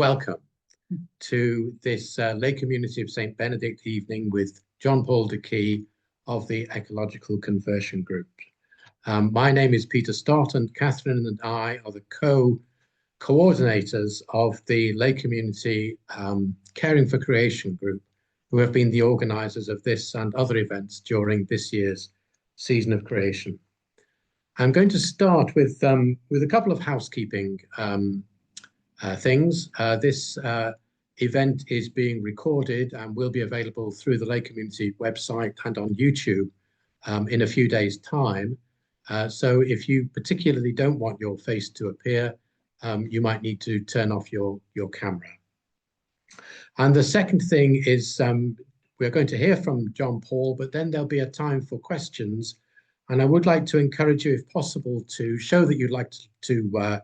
Welcome to this lay community of St. Benedict evening with John Paul de Quay of the Ecological Conversion Group. My name is Peter Stott, and Catherine and I are the co-coordinators of the lay community Caring for Creation group, who have been the organizers of this and other events during this year's season of creation. I'm going to start with a couple of housekeeping things. This event is being recorded and will be available through the lay community website and on YouTube in a few days' time. So if you particularly don't want your face to appear, you might need to turn off your camera. And the second thing is we're going to hear from John Paul, but then there'll be a time for questions. And I would like to encourage you, if possible, to show that you'd like to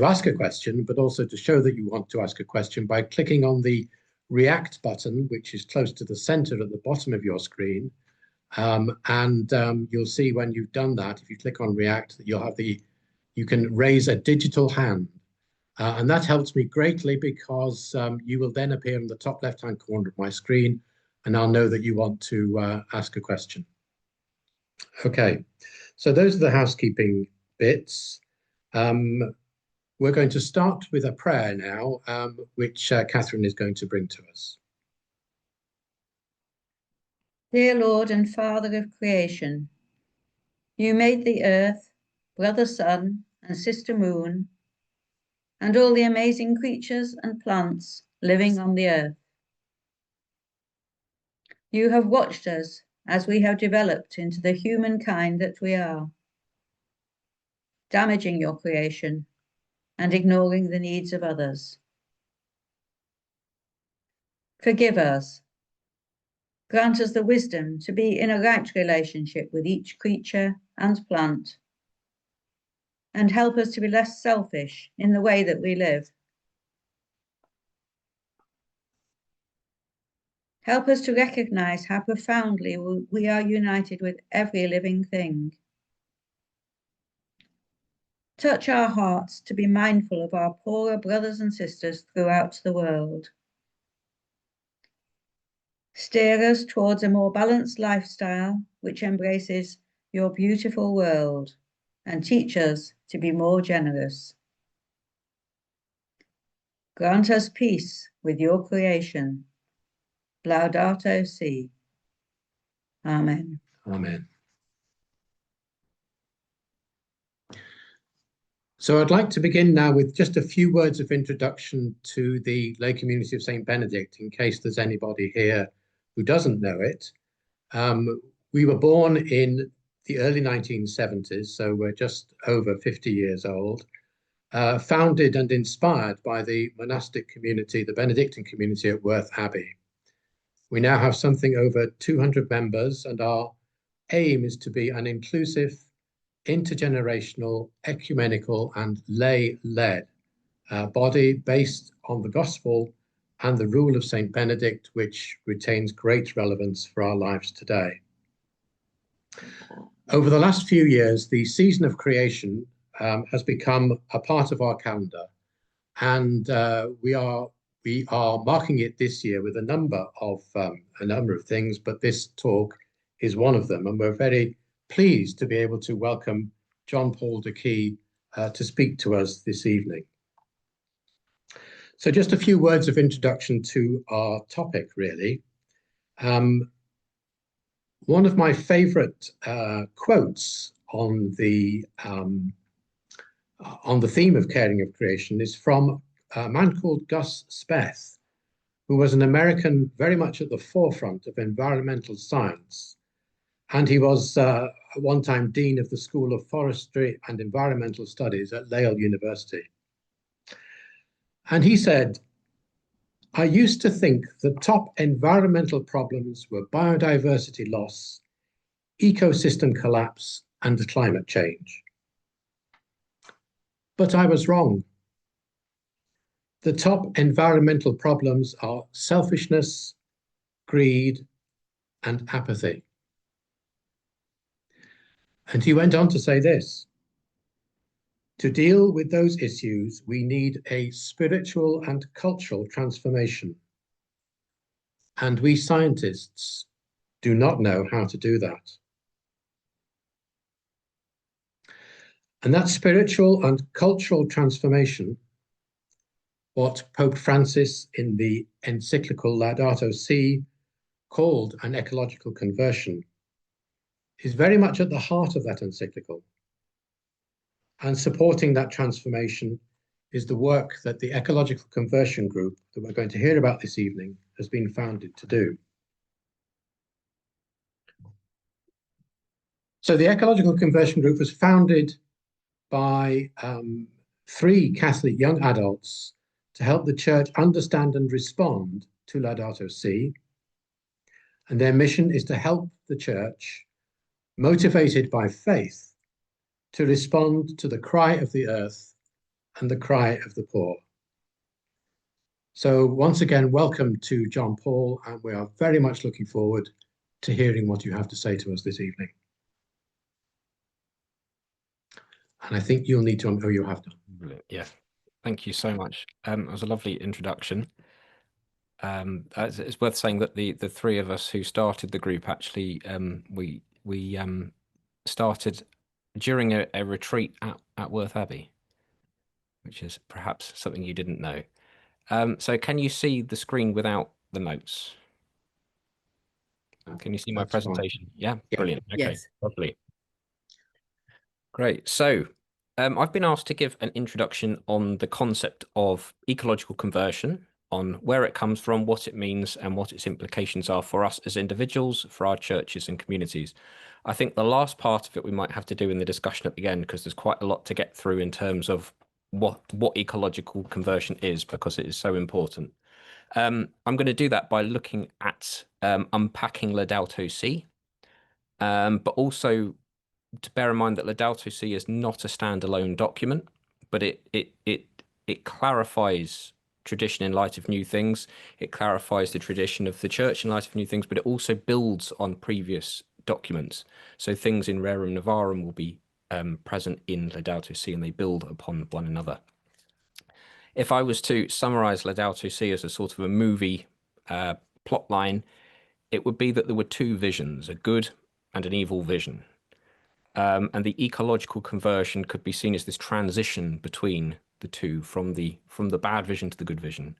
ask a question, but also to show that you want to ask a question by clicking on the React button, which is close to the center at the bottom of your screen. You'll see when you've done that, if you click on React, that you can raise a digital hand. And that helps me greatly because you will then appear in the top left-hand corner of my screen, and I'll know that you want to ask a question. Okay, so those are the housekeeping bits. We're going to start with a prayer now, which Catherine is going to bring to us. Dear Lord and Father of creation, you made the earth, brother sun and sister moon, and all the amazing creatures and plants living on the earth. You have watched us as we have developed into the humankind that we are, damaging your creation and ignoring the needs of others. Forgive us. Grant us the wisdom to be in a right relationship with each creature and plant, and help us to be less selfish in the way that we live. Help us to recognize how profoundly we are united with every living thing. Touch our hearts to be mindful of our poorer brothers and sisters throughout the world. Steer us towards a more balanced lifestyle which embraces your beautiful world, and teach us to be more generous. Grant us peace with your creation. Laudato Si. Amen. Amen. So I'd like to begin now with just a few words of introduction to the lay community of St. Benedict, in case there's anybody here who doesn't know it. We were born in the early 1970s, so we're just over 50 years old, founded and inspired by the monastic community, the Benedictine community at Worth Abbey. We now have something over 200 members, and our aim is to be an inclusive, intergenerational, ecumenical and lay-led body based on the gospel and the rule of St. Benedict, which retains great relevance for our lives today. Over the last few years, the season of creation has become a part of our calendar, and we are marking it this year with a number of things, but this talk is one of them, and we're very pleased to be able to welcome John Paul de Quay to speak to us this evening. So just a few words of introduction to our topic, really. One of my favorite quotes on the theme of caring of creation is from a man called Gus Speth, who was an American very much at the forefront of environmental science. And he was at one time Dean of the School of Forestry and Environmental Studies at Yale University. And he said, "I used to think the top environmental problems were biodiversity loss, ecosystem collapse, and climate change. But I was wrong. The top environmental problems are selfishness, greed, and apathy." And he went on to say this: To deal with those issues, we need a spiritual and cultural transformation. And we scientists do not know how to do that. And that spiritual and cultural transformation, what Pope Francis in the encyclical Laudato Si called an ecological conversion, is very much at the heart of that encyclical. And supporting that transformation is the work that the Ecological Conversion Group that we're going to hear about this evening has been founded to do. So the Ecological Conversion Group was founded by 3 Catholic young adults to help the church understand and respond to Laudato Si. And their mission is to help the church, motivated by faith, to respond to the cry of the earth and the cry of the poor. So once again, welcome to John Paul, and we are very much looking forward to hearing what you have to say to us this evening. And I think you'll need to, you have done. Yeah, thank you so much. It was a lovely introduction. It's worth saying that the 3 of us who started the group actually, we started during a retreat at Worth Abbey, which is perhaps something you didn't know. So can you see the screen without the notes? Can you see my presentation? Yeah, brilliant. Okay, yes. Lovely. Great. So I've been asked to give an introduction on the concept of ecological conversion, on where it comes from, what it means, and what its implications are for us as individuals, for our churches and communities. I think the last part of it we might have to do in the discussion at the end, because there's quite a lot to get through in terms of what ecological conversion is, because it is so important. I'm going to do that by looking at unpacking Laudato Si, but also to bear in mind that Laudato Si is not a standalone document, but it clarifies tradition in light of new things. It clarifies the tradition of the church in light of new things, but it also builds on previous documents. So things in Rerum Novarum will be present in Laudato Si, and they build upon one another. If I was to summarize Laudato Si as a sort of a movie plot line, it would be that there were 2 visions, a good and an evil vision. And the ecological conversion could be seen as this transition between the 2, from the bad vision to the good vision.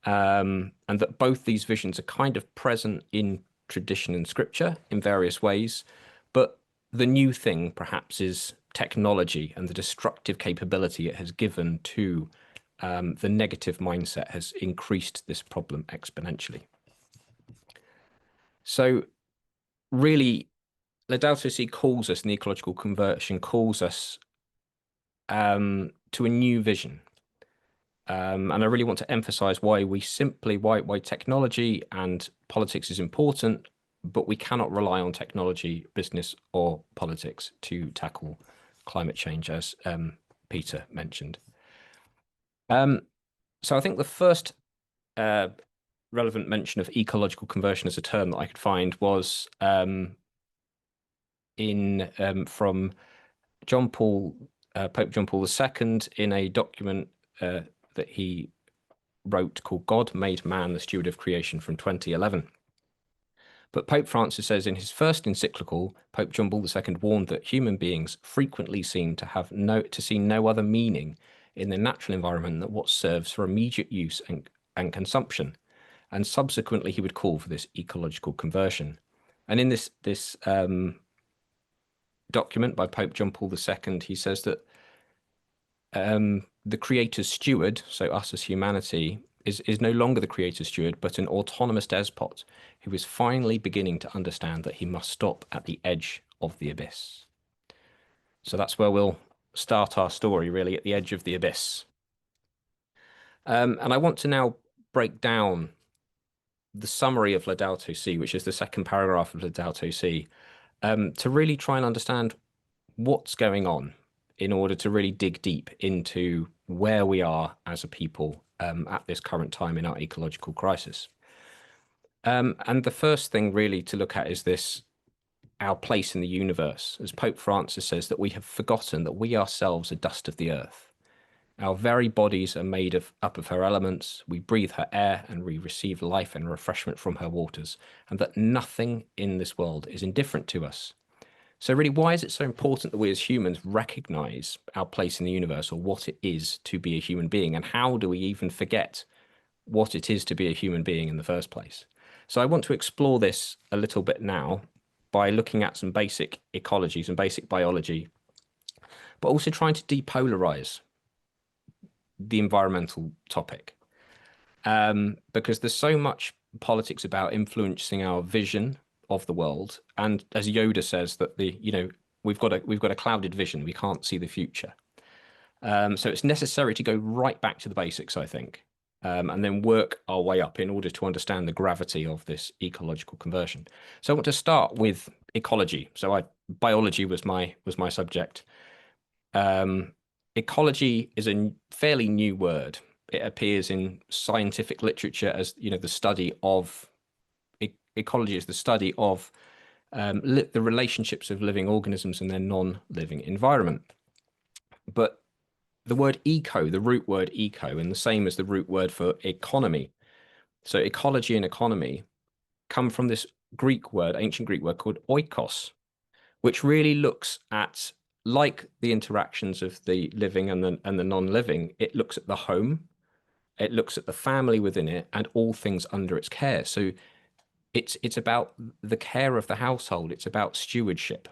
And that both these visions are kind of present in tradition and scripture in various ways. But the new thing perhaps is technology and the destructive capability it has given to the negative mindset has increased this problem exponentially. So really, Laudato Si calls us, and the ecological conversion calls us to a new vision. And I really want to emphasize why technology and politics is important, but we cannot rely on technology, business, or politics to tackle climate change, as Peter mentioned. So I think the first relevant mention of ecological conversion as a term that I could find was from John Paul, Pope John Paul II, in a document that he wrote called God Made Man, the Steward of Creation, from 2011. But Pope Francis says in his first encyclical, Pope John Paul II warned that human beings frequently seem to see no other meaning in the natural environment than what serves for immediate use and consumption. And subsequently, he would call for this ecological conversion. And in this document by Pope John Paul II, he says that the creator's steward, so us as humanity, is no longer the creator's steward, but an autonomous despot who is finally beginning to understand that he must stop at the edge of the abyss. So that's where we'll start our story, really, at the edge of the abyss. And I want to now break down the summary of Laudato Si, which is the second paragraph of Laudato Si, to really try and understand what's going on, in order to really dig deep into where we are as a people at this current time in our ecological crisis. And the first thing really to look at is this our place in the universe. As Pope Francis says, that we have forgotten that we ourselves are dust of the earth. Our very bodies are made up of her elements. We breathe her air and we receive life and refreshment from her waters, and that nothing in this world is indifferent to us. So really, why is it so important that we as humans recognize our place in the universe, or what it is to be a human being? And how do we even forget what it is to be a human being in the first place? So I want to explore this a little bit now by looking at some basic ecology, some basic biology, but also trying to depolarize the environmental topic. Because there's so much politics about influencing our vision of the world, and as Yoda says, that we've got a clouded vision, we can't see the future. So it's necessary to go right back to the basics, I think, and then work our way up in order to understand the gravity of this ecological conversion. So I want to start with ecology. So biology was my subject. Ecology is a fairly new word. It appears in scientific literature as, the study of ecology is the study of the relationships of living organisms and their non-living environment. But the word eco, the root word eco, and the same as the root word for economy. So ecology and economy come from this ancient Greek word called oikos, which really looks at, like the interactions of the living and the non-living, it looks at the home, it looks at the family within it, and all things under its care. So it's about the care of the household. It's about stewardship.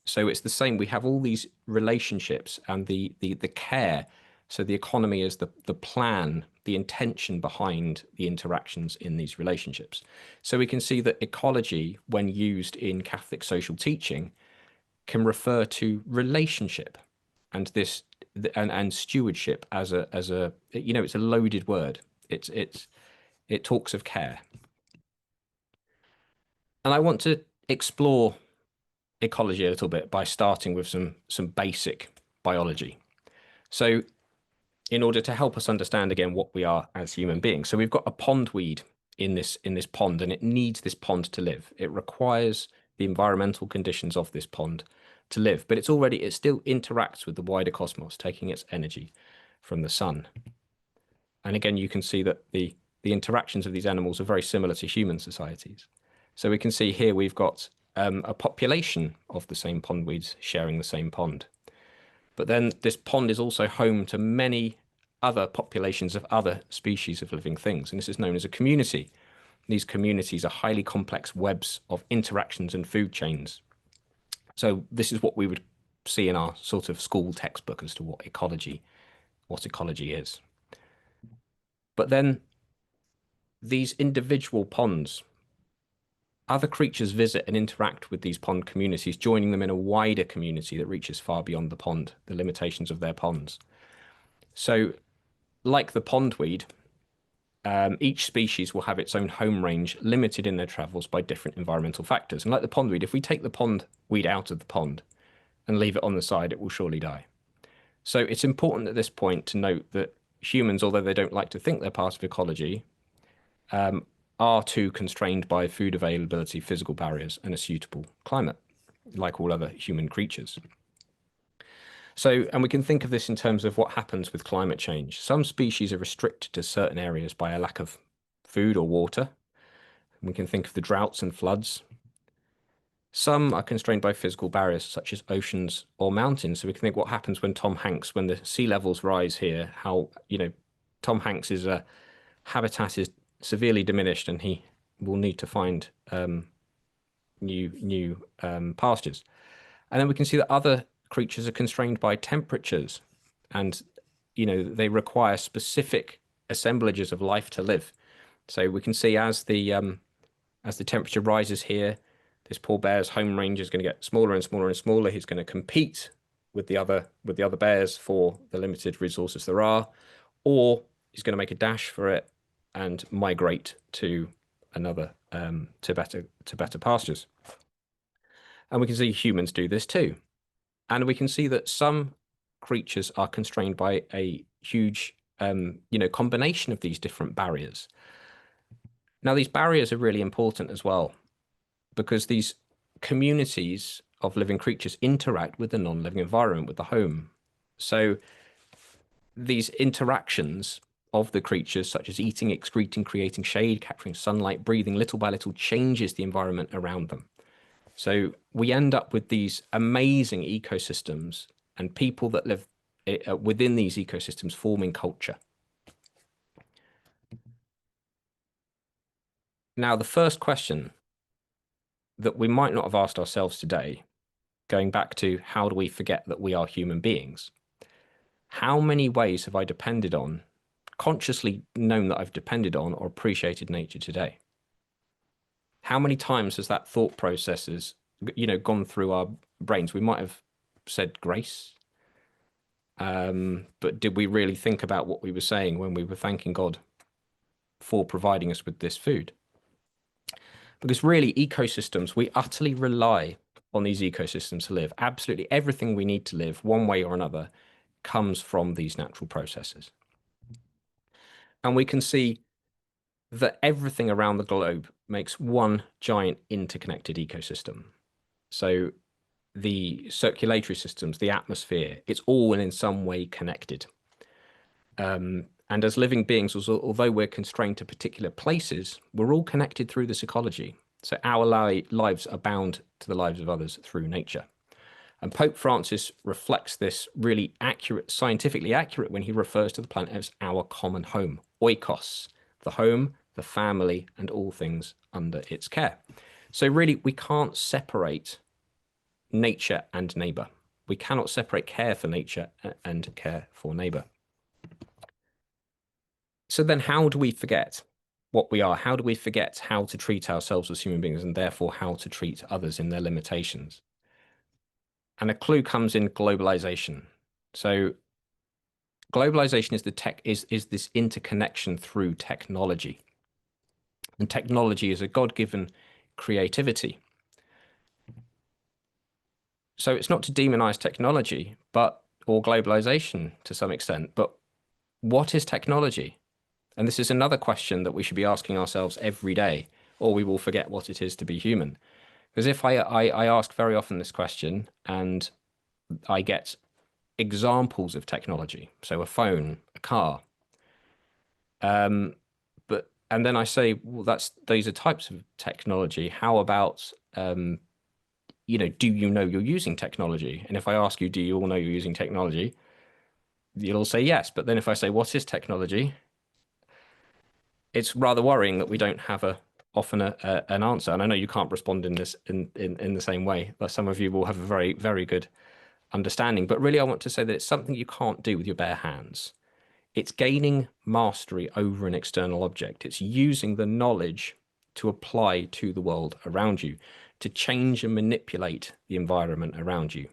So it's the same. We have all these relationships and the care. So the economy is the plan, the intention behind the interactions in these relationships. So we can see that ecology, when used in Catholic social teaching, can refer to relationship and stewardship as a it's a loaded word. It talks of care. And I want to explore ecology a little bit by starting with some basic biology. So in order to help us understand again what we are as human beings. So we've got a pondweed in this pond, and it needs this pond to live. It requires the environmental conditions of this pond to live, but it still interacts with the wider cosmos, taking its energy from the sun. And again, you can see that the interactions of these animals are very similar to human societies. So we can see here we've got a population of the same pondweeds sharing the same pond. But then this pond is also home to many other populations of other species of living things, and this is known as a community. These communities are highly complex webs of interactions and food chains. So this is what we would see in our sort of school textbook as to what ecology is. But then these individual ponds, other creatures visit and interact with these pond communities, joining them in a wider community that reaches far beyond the pond, the limitations of their ponds. So like the pondweed, each species will have its own home range, limited in their travels by different environmental factors. And like the pondweed, if we take the pondweed out of the pond and leave it on the side, it will surely die. So it's important at this point to note that humans, although they don't like to think they're part of ecology, are too constrained by food availability, physical barriers, and a suitable climate, like all other human creatures. So, and we can think of this in terms of what happens with climate change. Some species are restricted to certain areas by a lack of food or water. We can think of the droughts and floods. Some are constrained by physical barriers, such as oceans or mountains. So we can think what happens when when the sea levels rise here, how, Tom Hanks's habitat is severely diminished, and he will need to find new pastures. And then we can see that other creatures are constrained by temperatures, and they require specific assemblages of life to live. So we can see as the temperature rises here, this poor bear's home range is going to get smaller and smaller and smaller. He's going to compete with the other bears for the limited resources there are, or he's going to make a dash for it and migrate to another to better pastures. And we can see humans do this too. And we can see that some creatures are constrained by a huge combination of these different barriers. Now, these barriers are really important as well, because these communities of living creatures interact with the non-living environment, with the home. So these interactions of the creatures, such as eating, excreting, creating shade, capturing sunlight, breathing, little by little changes the environment around them. So we end up with these amazing ecosystems and people that live within these ecosystems forming culture. Now, the first question that we might not have asked ourselves today, going back to how do we forget that we are human beings? How many ways have I depended on, consciously known that I've depended on or appreciated nature today? How many times has that thought processes, gone through our brains? We might have said grace, but did we really think about what we were saying when we were thanking God for providing us with this food? Because really, ecosystems, we utterly rely on these ecosystems to live. Absolutely everything we need to live, one way or another, comes from these natural processes. And we can see that everything around the globe makes one giant interconnected ecosystem. So the circulatory systems, the atmosphere, it's all in some way connected. And as living beings, although we're constrained to particular places, we're all connected through this ecology. So our lives are bound to the lives of others through nature. And Pope Francis reflects this really accurate, scientifically accurate, when he refers to the planet as our common home, oikos, the home, the family, and all things under its care. So really, we can't separate nature and neighbor. We cannot separate care for nature and care for neighbor. So then how do we forget what we are? How do we forget how to treat ourselves as human beings and therefore how to treat others in their limitations? And a clue comes in globalization. So globalization is this interconnection through technology. And technology is a God-given creativity. So it's not to demonize technology, or globalization to some extent, but what is technology? And this is another question that we should be asking ourselves every day, or we will forget what it is to be human. Because if I ask very often this question and I get examples of technology, so a phone, a car, and then I say, well, these are types of technology. How about, do you know you're using technology? And if I ask you, do you all know you're using technology? You'll all say yes. But then if I say, what is technology? It's rather worrying that we don't have often an answer. And I know you can't respond in the same way, but some of you will have a very, very good understanding. But really, I want to say that it's something you can't do with your bare hands. It's gaining mastery over an external object. It's using the knowledge to apply to the world around you, to change and manipulate the environment around you.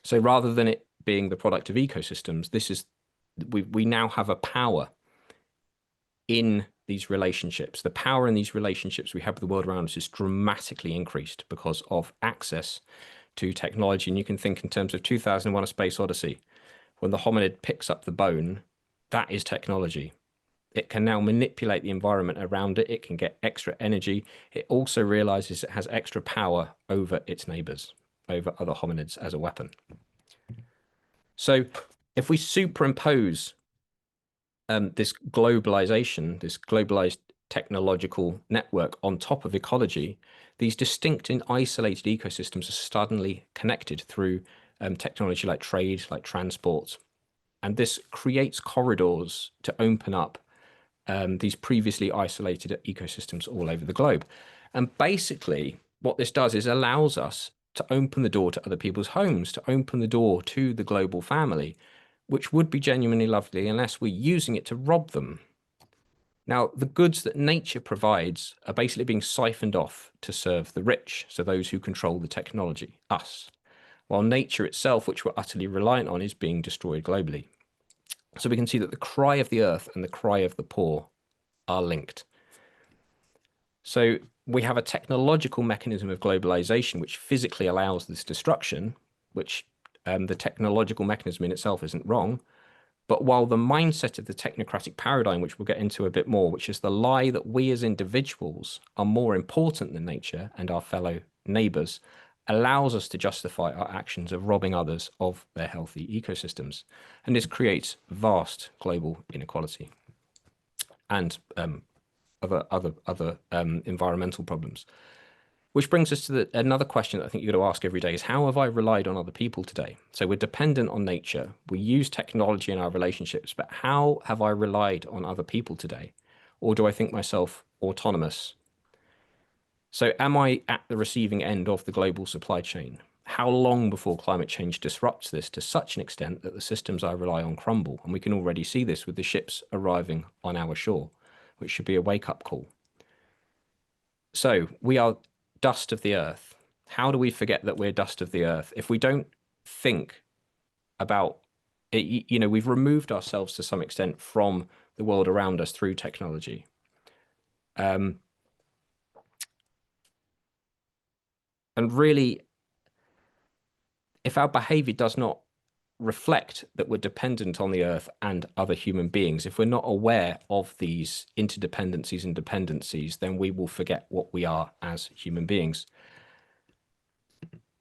So rather than it being the product of ecosystems, we now have a power in these relationships. The power in these relationships we have with the world around us is dramatically increased because of access to technology. And you can think in terms of 2001: A Space Odyssey. When the hominid picks up the bone, that is technology. It can now manipulate the environment around it. It can get extra energy. It also realizes it has extra power over its neighbors, over other hominids as a weapon. So if we superimpose this globalization, this globalized technological network on top of ecology, these distinct and isolated ecosystems are suddenly connected through technology like trade, like transport. And this creates corridors to open up these previously isolated ecosystems all over the globe. And basically, what this does is allows us to open the door to other people's homes, to open the door to the global family, which would be genuinely lovely unless we're using it to rob them. Now, the goods that nature provides are basically being siphoned off to serve the rich, so those who control the technology, us, while nature itself, which we're utterly reliant on, is being destroyed globally. So we can see that the cry of the earth and the cry of the poor are linked. So we have a technological mechanism of globalization which physically allows this destruction, which the technological mechanism in itself isn't wrong. But while the mindset of the technocratic paradigm, which we'll get into a bit more, which is the lie that we as individuals are more important than nature and our fellow neighbours allows us to justify our actions of robbing others of their healthy ecosystems. And this creates vast global inequality and other environmental problems. Which brings us to another question that I think you're going to ask every day is, how have I relied on other people today? So we're dependent on nature. We use technology in our relationships, but how have I relied on other people today? Or do I think myself autonomous? So am I at the receiving end of the global supply chain? How long before climate change disrupts this to such an extent that the systems I rely on crumble? And we can already see this with the ships arriving on our shore, which should be a wake-up call. So we are dust of the earth. How do we forget that we're dust of the earth? If we don't think about it, you know, we've removed ourselves to some extent from the world around us through technology. And really, if our behavior does not reflect that we're dependent on the earth and other human beings, if we're not aware of these interdependencies and dependencies, then we will forget what we are as human beings.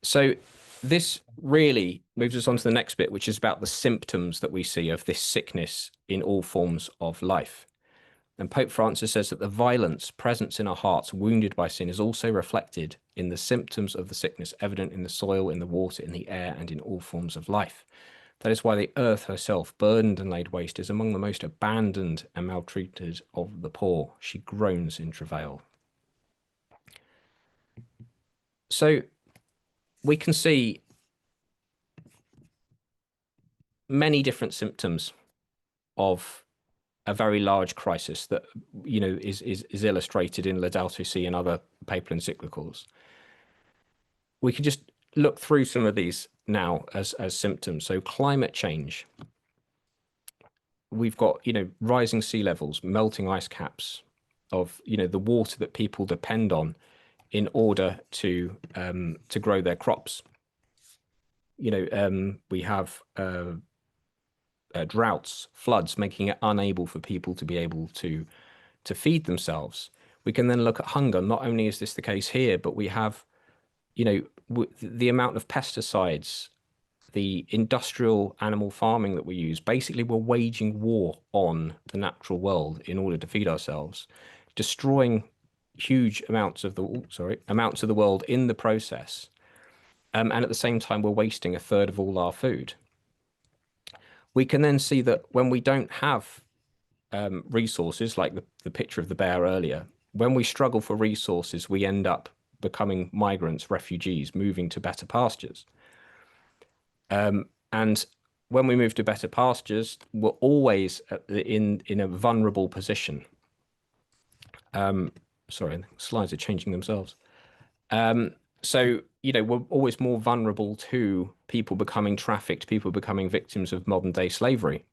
So this really moves us on to the next bit, which is about the symptoms that we see of this sickness in all forms of life. And Pope Francis says that the violence present in our hearts, wounded by sin, is also reflected in the symptoms of the sickness evident in the soil, in the water, in the air, and in all forms of life. That is why the earth herself, burdened and laid waste, is among the most abandoned and maltreated of the poor. She groans in travail. So we can see many different symptoms of a very large crisis that, you know, is illustrated in Laudato Si and other papal encyclicals. We can just look through some of these now as symptoms. So climate change. We've got, you know, rising sea levels, melting ice caps of, you know, the water that people depend on in order to grow their crops. You know, we have droughts, floods, making it unable for people to be able to feed themselves. We can then look at hunger. Not only is this the case here, but we have, you know, the amount of pesticides, the industrial animal farming that we use. Basically, we're waging war on the natural world in order to feed ourselves, destroying huge amounts of the world in the process. And at the same time, we're wasting a third of all our food. We can then see that when we don't have resources, like the picture of the bear earlier, when we struggle for resources, we end up becoming migrants, refugees, moving to better pastures. And when we move to better pastures, we're always in a vulnerable position. Sorry, the slides are changing themselves. So, you know, we're always more vulnerable to people becoming trafficked, people becoming victims of modern day slavery.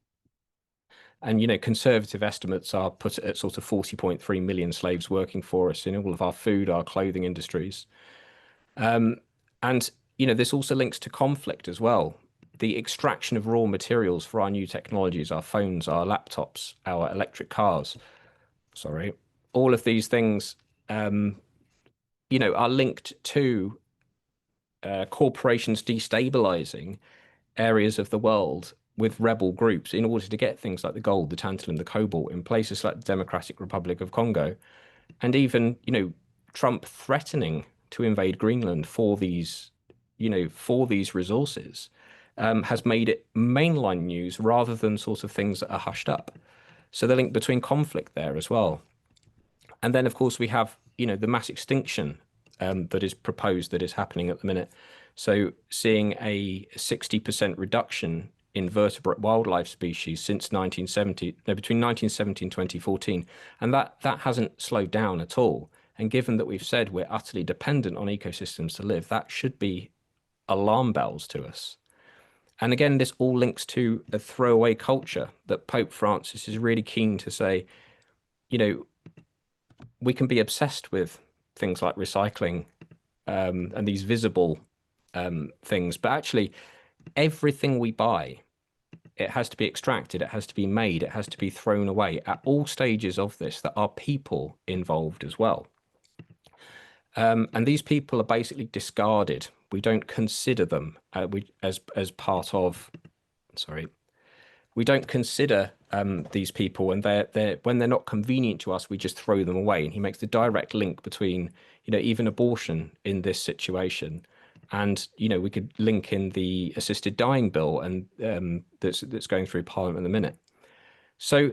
And, you know, conservative estimates are put at sort of 40.3 million slaves working for us in all of our food, our clothing industries. And, you know, this also links to conflict as well. The extraction of raw materials for our new technologies, our phones, our laptops, our electric cars, all of these things, you know, are linked to corporations destabilizing areas of the world with rebel groups in order to get things like the gold, the tantalum, the cobalt in places like the Democratic Republic of Congo. And even, you know, Trump threatening to invade Greenland for these, you know, for these resources has made it mainline news rather than sort of things that are hushed up. So the link between conflict there as well. And then, of course, we have, you know, the mass extinction that is proposed, that is happening at the minute. So seeing a 60% reduction in vertebrate wildlife species since between 1970 and 2014. And that hasn't slowed down at all. And given that we've said we're utterly dependent on ecosystems to live, that should be alarm bells to us. And again, this all links to a throwaway culture that Pope Francis is really keen to say, you know, we can be obsessed with things like recycling and these visible things, but actually everything we buy, it has to be extracted, it has to be made, it has to be thrown away at all stages of this. There are people involved as well. And these people are basically discarded. We don't consider them as part of, sorry, we don't consider these people, and when they're not convenient to us, we just throw them away. And he makes the direct link between, even abortion in this situation. And, we could link in the assisted dying bill and that's going through Parliament in a minute. So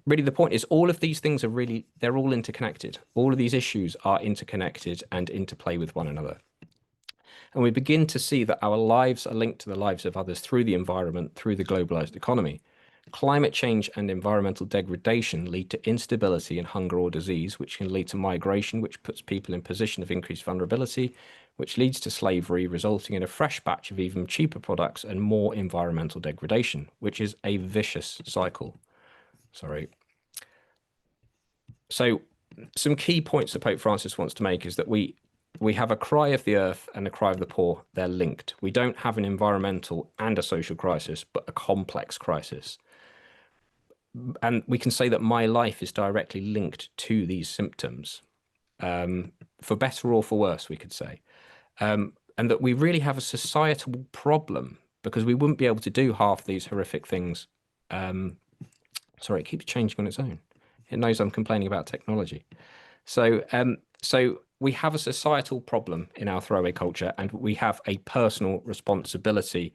really the point is all of these things they're all interconnected. All of these issues are interconnected and interplay with one another. And we begin to see that our lives are linked to the lives of others through the environment, through the globalized economy. Climate change and environmental degradation lead to instability and hunger or disease, which can lead to migration, which puts people in position of increased vulnerability, which leads to slavery, resulting in a fresh batch of even cheaper products and more environmental degradation, which is a vicious cycle. Sorry. So some key points that Pope Francis wants to make is that we have a cry of the earth and a cry of the poor. They're linked. We don't have an environmental and a social crisis, but a complex crisis. And we can say that my life is directly linked to these symptoms, for better or for worse, we could say. And that we really have a societal problem because we wouldn't be able to do half these horrific things. Sorry, it keeps changing on its own. It knows I'm complaining about technology. So we have a societal problem in our throwaway culture, and we have a personal responsibility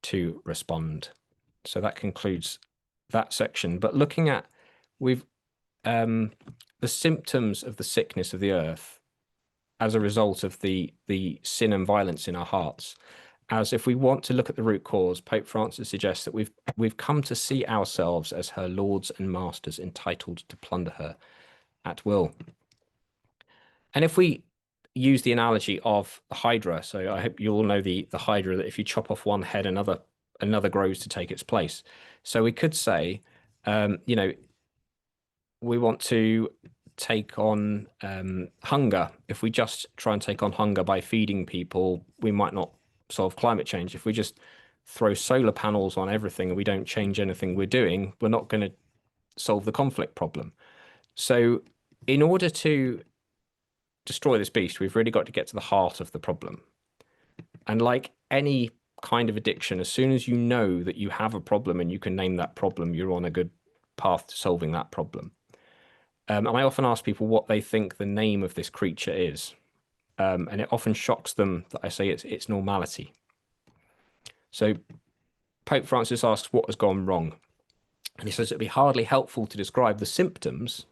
to respond. So that concludes that section. But looking at the symptoms of the sickness of the earth as a result of the sin and violence in our hearts, as if we want to look at the root cause, Pope Francis suggests that we've come to see ourselves as her lords and masters entitled to plunder her at will. And if we use the analogy of the Hydra, so I hope you all know the Hydra, that if you chop off one head, another grows to take its place. So we could say, we want to take on hunger. If we just try and take on hunger by feeding people, we might not solve climate change. If we just throw solar panels on everything and we don't change anything we're doing, we're not going to solve the conflict problem. So in order to destroy this beast, we've really got to get to the heart of the problem. And like any kind of addiction, as soon as you know that you have a problem and you can name that problem, you're on a good path to solving that problem. And I often ask people what they think the name of this creature is. And it often shocks them that I say it's normality. So Pope Francis asks what has gone wrong. And he says it'd be hardly helpful to describe the symptoms,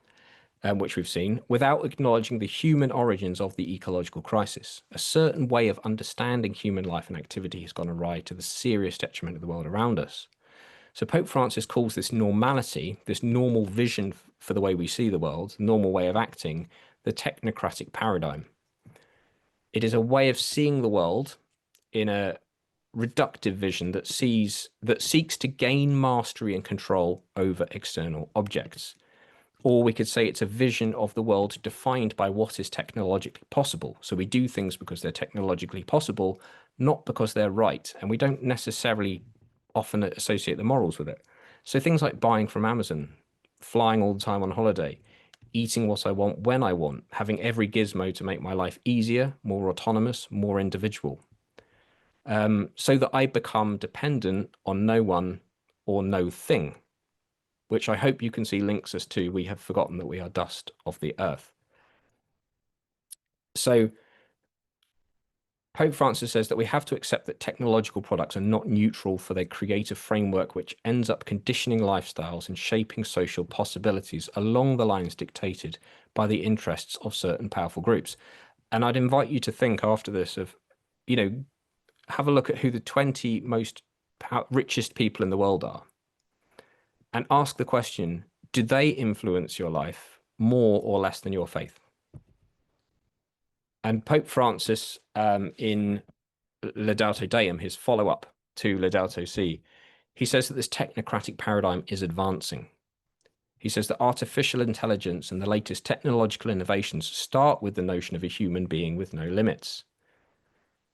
which we've seen, without acknowledging the human origins of the ecological crisis. A certain way of understanding human life and activity has gone awry to the serious detriment of the world around us. So Pope Francis calls this normality, this normal vision for the way we see the world, normal way of acting, the technocratic paradigm. It is a way of seeing the world in a reductive vision that seeks to gain mastery and control over external objects. Or we could say it's a vision of the world defined by what is technologically possible. So we do things because they're technologically possible, not because they're right. And we don't necessarily often associate the morals with it. So things like buying from Amazon, flying all the time on holiday, eating what I want when I want, having every gizmo to make my life easier, more autonomous, more individual. So that I become dependent on no one or no thing, which I hope you can see links us to we have forgotten that we are dust of the earth. So Pope Francis says that we have to accept that technological products are not neutral for their creative framework, which ends up conditioning lifestyles and shaping social possibilities along the lines dictated by the interests of certain powerful groups. And I'd invite you to think after this of, have a look at who the 20 most richest people in the world are and ask the question, do they influence your life more or less than your faith? And Pope Francis, in Laudato Deum, his follow-up to Laudato Si, he says that this technocratic paradigm is advancing. He says that artificial intelligence and the latest technological innovations start with the notion of a human being with no limits,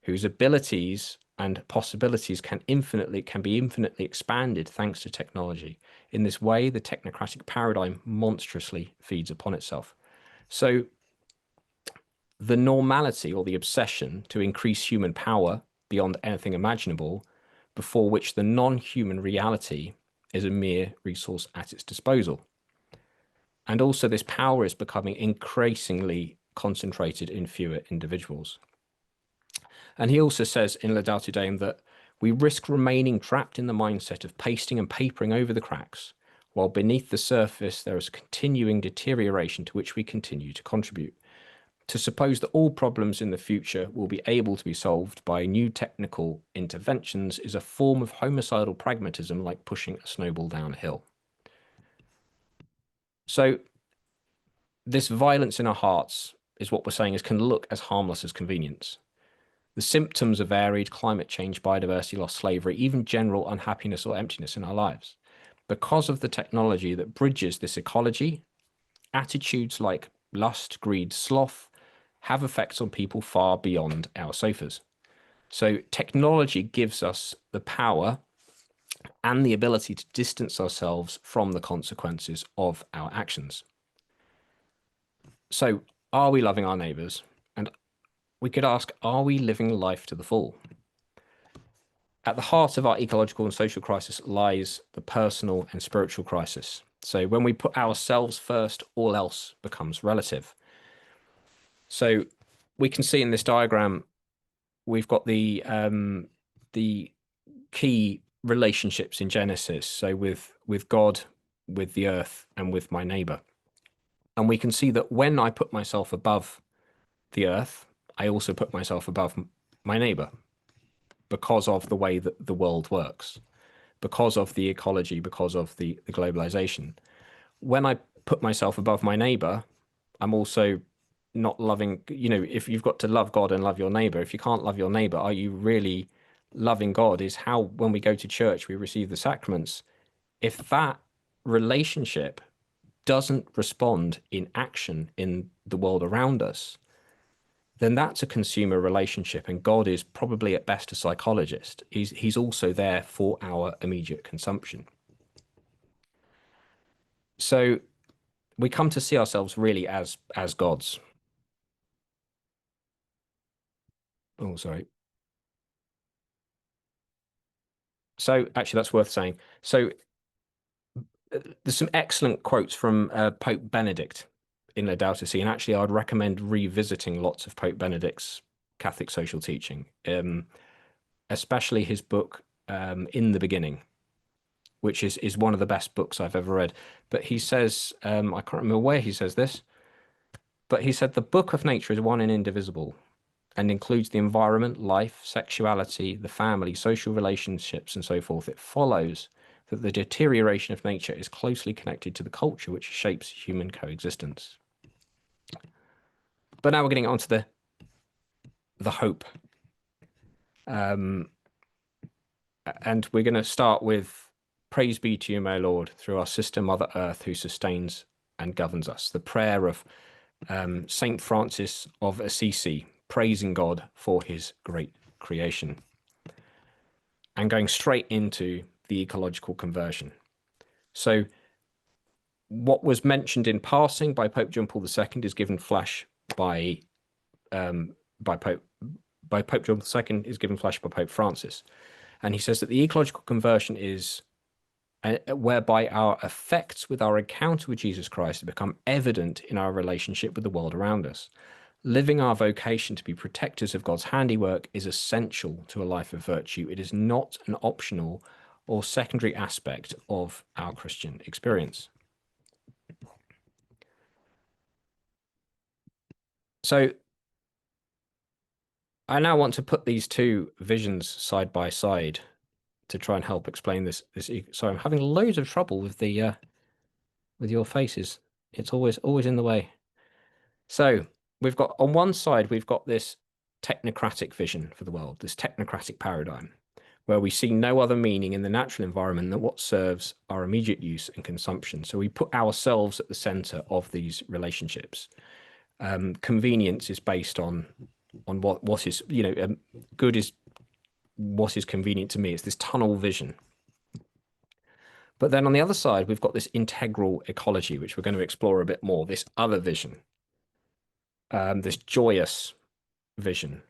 whose abilities and possibilities can be infinitely expanded thanks to technology. In this way, the technocratic paradigm monstrously feeds upon itself. So the normality or the obsession to increase human power beyond anything imaginable, before which the non-human reality is a mere resource at its disposal. And also this power is becoming increasingly concentrated in fewer individuals. And he also says in Laudato Si that we risk remaining trapped in the mindset of pasting and papering over the cracks, while beneath the surface there is a continuing deterioration to which we continue to contribute. To suppose that all problems in the future will be able to be solved by new technical interventions is a form of homicidal pragmatism, like pushing a snowball down a hill. So this violence in our hearts is what we're saying is can look as harmless as convenience. The symptoms are varied: climate change, biodiversity loss, slavery, even general unhappiness or emptiness in our lives. Because of the technology that bridges this ecology, attitudes like lust, greed, sloth have effects on people far beyond our sofas. So technology gives us the power and the ability to distance ourselves from the consequences of our actions. So are we loving our neighbours? And we could ask, are we living life to the full? At the heart of our ecological and social crisis lies the personal and spiritual crisis. So when we put ourselves first, all else becomes relative. So we can see in this diagram, we've got the key relationships in Genesis. So with God, with the earth, and with my neighbor. And we can see that when I put myself above the earth, I also put myself above my neighbor, because of the way that the world works, because of the ecology, because of the globalization. When I put myself above my neighbor, I'm also not loving, if you've got to love God and love your neighbor, if you can't love your neighbor, are you really loving God? Is how, when we go to church, we receive the sacraments. If that relationship doesn't respond in action in the world around us, then that's a consumer relationship, and God is probably at best a psychologist. He's also there for our immediate consumption. So we come to see ourselves really as gods. Oh, sorry. So actually, that's worth saying. So there's some excellent quotes from Pope Benedict in Laudato Si, and actually I'd recommend revisiting lots of Pope Benedict's Catholic social teaching, especially his book In the Beginning, which is one of the best books I've ever read. But he says, I can't remember where he says this, but he said the book of nature is one and indivisible, and includes the environment, life, sexuality, the family, social relationships, and so forth. It follows that the deterioration of nature is closely connected to the culture which shapes human coexistence. But now we're getting onto the hope. And we're going to start with, praise be to you, my Lord, through our sister Mother Earth, who sustains and governs us. The prayer of Saint Francis of Assisi, praising God for his great creation. And going straight into the ecological conversion. So what was mentioned in passing by Pope John Paul II is given flesh by Pope John Paul II is given flesh by Pope Francis. And he says that the ecological conversion is whereby our effects with our encounter with Jesus Christ become evident in our relationship with the world around us. Living our vocation to be protectors of God's handiwork is essential to a life of virtue. It is not an optional or secondary aspect of our Christian experience. So I now want to put these two visions side by side to try and help explain this. So I'm having loads of trouble with the with your faces. It's always in the way. So we've got, on one side, we've got this technocratic vision for the world, this technocratic paradigm, where we see no other meaning in the natural environment than what serves our immediate use and consumption. So we put ourselves at the center of these relationships. Convenience is based on what is, good is what is convenient to me. It's this tunnel vision. But then on the other side, we've got this integral ecology, which we're going to explore a bit more, this other vision, this joyous vision.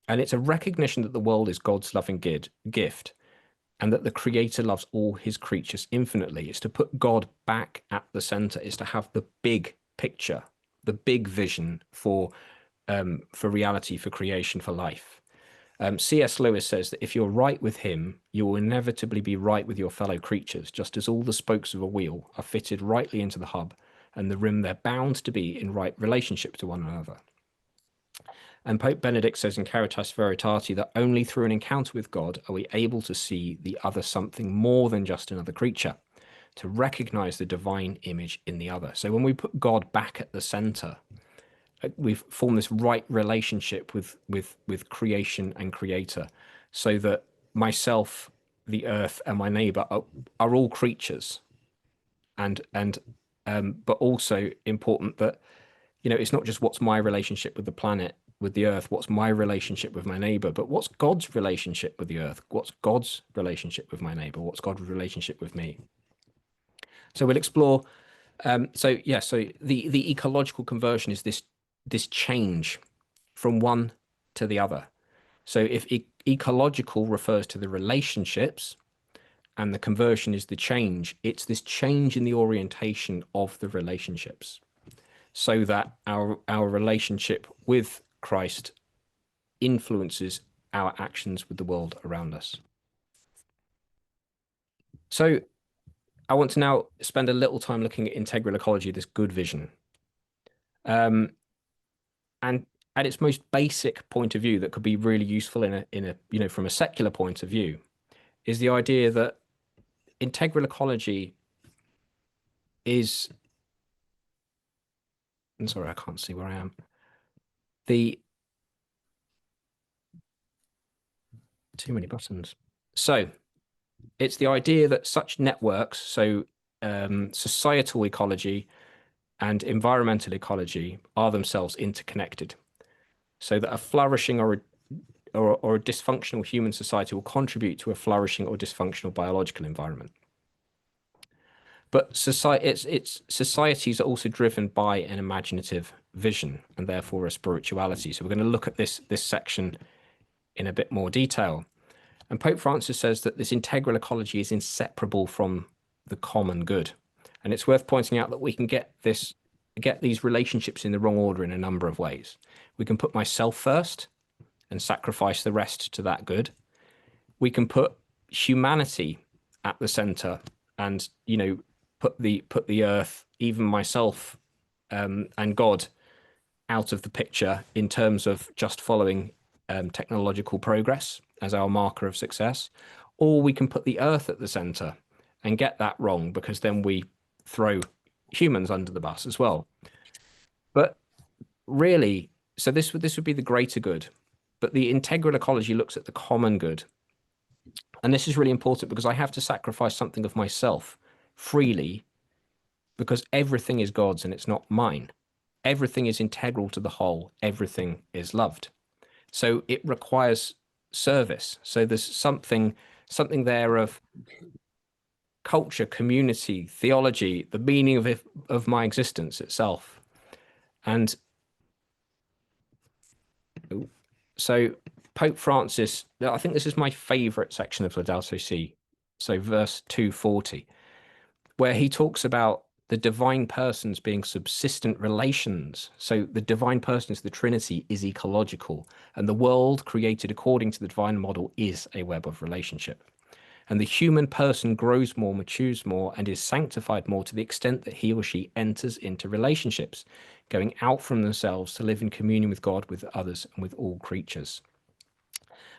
And it's a recognition that the world is God's loving gift, and that the Creator loves all his creatures infinitely. It's to put God back at the center. It's to have the big picture, the big vision for reality, for creation, for life. C.S. Lewis says that if you're right with him, you will inevitably be right with your fellow creatures, just as all the spokes of a wheel are fitted rightly into the hub and the rim they're bound to be in right relationship to one another. And Pope Benedict says in Caritas Veritati that only through an encounter with God are we able to see the other something more than just another creature, to recognize the divine image in the other. So when we put God back at the center, we've formed this right relationship with creation and creator, so that myself, the earth, and my neighbor are all creatures. But also important that, it's not just what's my relationship with the planet, with the earth, what's my relationship with my neighbor, but what's God's relationship with the earth? What's God's relationship with my neighbor? What's God's relationship with me? So we'll explore. So the ecological conversion is this change from one to the other. So if ecological refers to the relationships and the conversion is the change, it's this change in the orientation of the relationships, so that our relationship with Christ influences our actions with the world around us. So I want to now spend a little time looking at integral ecology, this good vision. And at its most basic point of view, that could be really useful in a from a secular point of view, is the idea that integral ecology is, I'm sorry, I can't see where I am. Too many buttons. So it's the idea that such networks, so societal ecology and environmental ecology, are themselves interconnected, so that a flourishing or a dysfunctional human society will contribute to a flourishing or dysfunctional biological environment. But societies are also driven by an imaginative vision and therefore a spirituality. So we're going to look at this section in a bit more detail. And Pope Francis says that this integral ecology is inseparable from the common good. And it's worth pointing out that we can get these relationships in the wrong order in a number of ways. We can put myself first and sacrifice the rest to that good. We can put humanity at the center and, put the earth, even myself, and God out of the picture in terms of just following technological progress as our marker of success. Or we can put the earth at the center and get that wrong, because then we throw humans under the bus as well. But really, so this would be the greater good, but the integral ecology looks at the common good. And this is really important, because I have to sacrifice something of myself freely, because everything is God's and it's not mine. Everything is integral to the whole. Everything is loved. So it requires service. So there's something there of culture, community, theology, the meaning of my existence itself. And so Pope Francis, I think this is my favorite section of Laudato Si, so verse 240, where he talks about the divine persons being subsistent relations. So the divine persons, the Trinity, is ecological, and the world created according to the divine model is a web of relationship. And the human person grows more, matures more, and is sanctified more to the extent that he or she enters into relationships, going out from themselves to live in communion with God, with others, and with all creatures.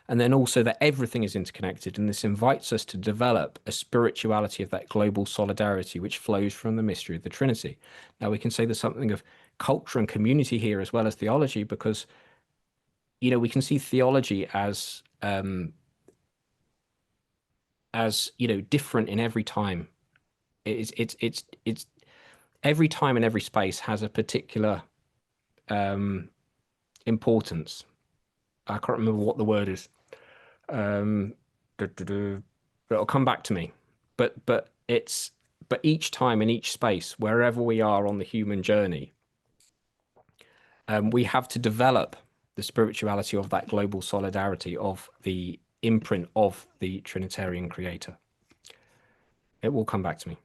And then also that everything is interconnected, and this invites us to develop a spirituality of that global solidarity which flows from the mystery of the Trinity. Now we can say there's something of culture and community here as well as theology, because we can see theology as different in every time. It's every time and every space has a particular importance. I can't remember what the word is. But it'll come back to me. But each time in each space, wherever we are on the human journey, We have to develop the spirituality of that global solidarity, of the imprint of the Trinitarian creator. It will come back to me.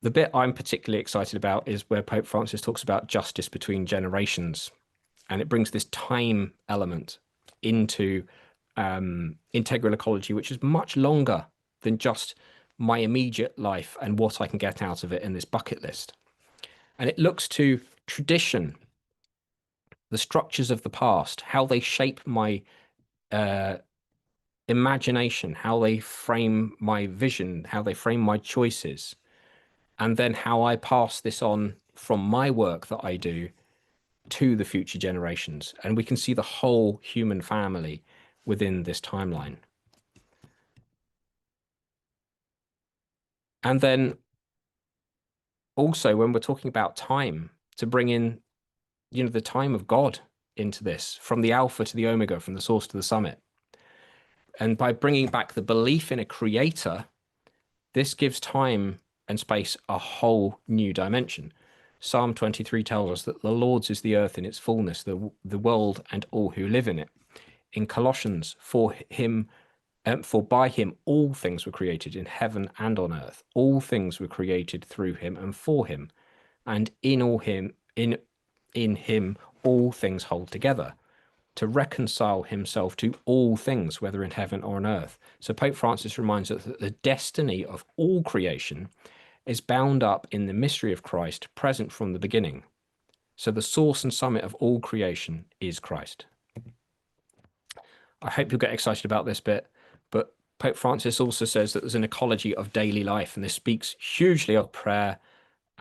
The bit I'm particularly excited about is where Pope Francis talks about justice between generations, and it brings this time element into integral ecology, which is much longer than just my immediate life and what I can get out of it in this bucket list. And it looks to tradition, the structures of the past, how they shape my imagination, how they frame my vision, how they frame my choices, and then how I pass this on from my work that I do to the future generations. And we can see the whole human family within this timeline. And then also, when we're talking about time, to bring in, the time of God into this, from the Alpha to the Omega, from the source to the summit. And by bringing back the belief in a creator, this gives time and space a whole new dimension. Psalm 23 tells us that the Lord's is the earth in its fullness, the world and all who live in it. In Colossians, for by him all things were created in heaven and on earth. All things were created through him and for him, and in him all things hold together, to reconcile himself to all things, whether in heaven or on earth. So Pope Francis reminds us that the destiny of all creation is bound up in the mystery of Christ, present from the beginning. So the source and summit of all creation is Christ. I hope you'll get excited about this bit, but Pope Francis also says that there's an ecology of daily life, and this speaks hugely of prayer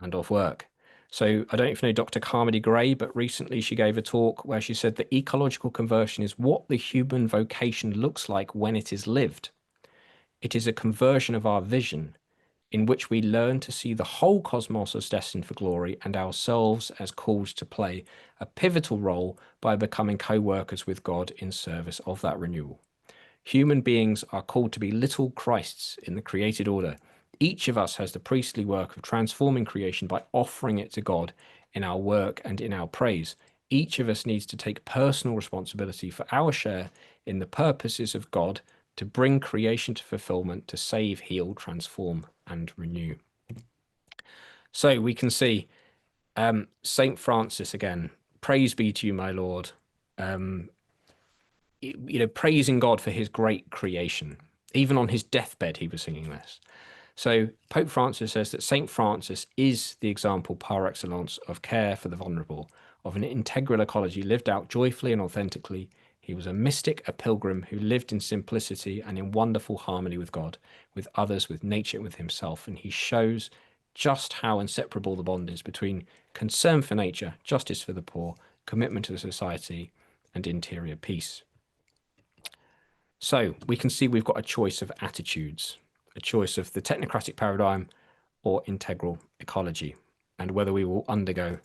and of work. So I don't know if you know Dr. Carmody Gray, but recently she gave a talk where she said that ecological conversion is what the human vocation looks like when it is lived. It is a conversion of our vision, in which we learn to see the whole cosmos as destined for glory and ourselves as called to play a pivotal role by becoming co-workers with God in service of that renewal. Human beings are called to be little Christs in the created order. Each of us has the priestly work of transforming creation by offering it to God in our work and in our praise. Each of us needs to take personal responsibility for our share in the purposes of God to bring creation to fulfillment, to save, heal, transform, and renew. So we can see Saint Francis again. Praise be to you, my Lord. Praising God for his great creation. Even on his deathbed, he was singing this. So Pope Francis says that Saint Francis is the example par excellence of care for the vulnerable, of an integral ecology lived out joyfully and authentically. He was a mystic, a pilgrim who lived in simplicity and in wonderful harmony with God, with others, with nature, and with himself. And he shows just how inseparable the bond is between concern for nature, justice for the poor, commitment to society, and interior peace. So we can see we've got a choice of attitudes, a choice of the technocratic paradigm or integral ecology, and whether we will undergo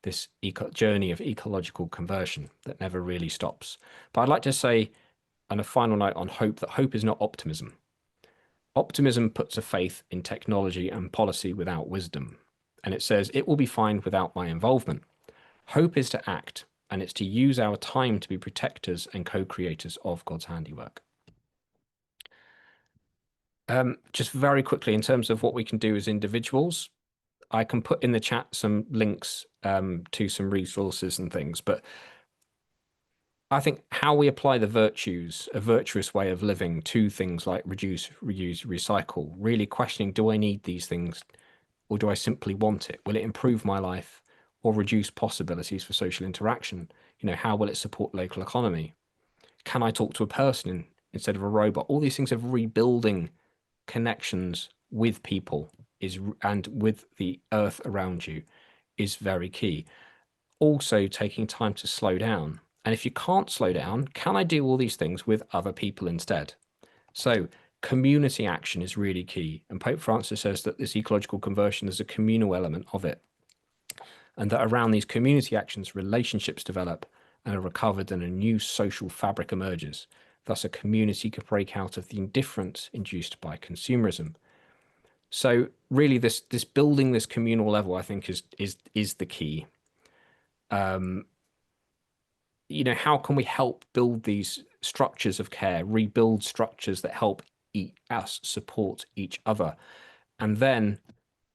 this journey of ecological conversion that never really stops. But I'd like to say, on a final note on hope, that hope is not optimism. Optimism puts a faith in technology and policy without wisdom, and it says it will be fine without my involvement. Hope is to act, and it's to use our time to be protectors and co-creators of God's handiwork. Just very quickly, in terms of what we can do as individuals, I can put in the chat some links to some resources and things, but I think how we apply the virtues, a virtuous way of living, to things like reduce, reuse, recycle, really questioning, do I need these things or do I simply want it? Will it improve my life or reduce possibilities for social interaction? How will it support local economy? Can I talk to a person instead of a robot? All these things of rebuilding connections with people and with the earth around you is very key. Also taking time to slow down. And if you can't slow down, can I do all these things with other people instead? So community action is really key. And Pope Francis says that this ecological conversion is a communal element of it. And that around these community actions, relationships develop and are recovered and a new social fabric emerges. Thus, a community could break out of the indifference induced by consumerism. So really, this building this communal level, I think, is the key. how can we help build these structures of care, rebuild structures that help us support each other? And then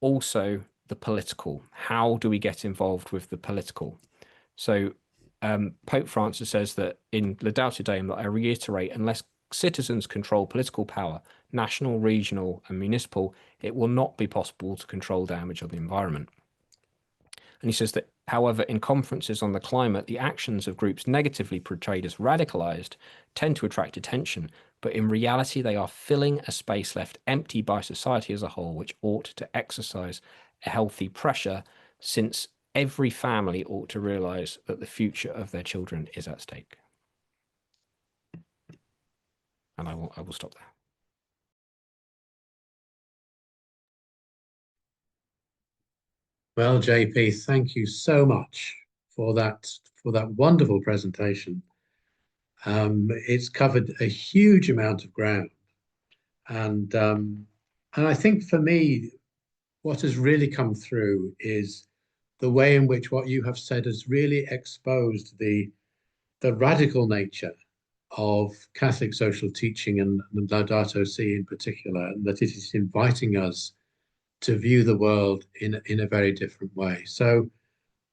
also the political. How do we get involved with the political? So Pope Francis says that in Laudato Si, that I reiterate, unless citizens control political power, national, regional, and municipal, it will not be possible to control damage on the environment. And he says that, however, in conferences on the climate, the actions of groups negatively portrayed as radicalized tend to attract attention, but in reality, they are filling a space left empty by society as a whole, which ought to exercise a healthy pressure, since every family ought to realize that the future of their children is at stake. And I will stop there. Well, JP, thank you so much for that wonderful presentation. It's covered a huge amount of ground, and I think for me, what has really come through is the way in which what you have said has really exposed the radical nature of Catholic social teaching and Laudato Si in particular, and that it is inviting us to view the world in a very different way. So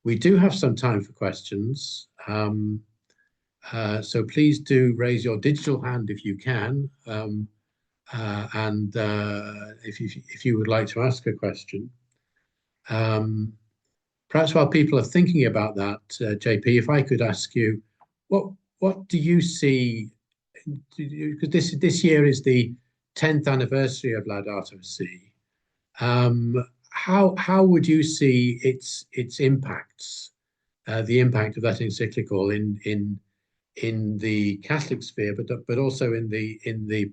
we do have some time for questions. So please do raise your digital hand if you can, and if you would like to ask a question. Perhaps while people are thinking about that, JP, if I could ask you, what do you see? Because this year is the 10th anniversary of Laudato Si. How would you see its impacts, the impact of that encyclical in the Catholic sphere, but also in the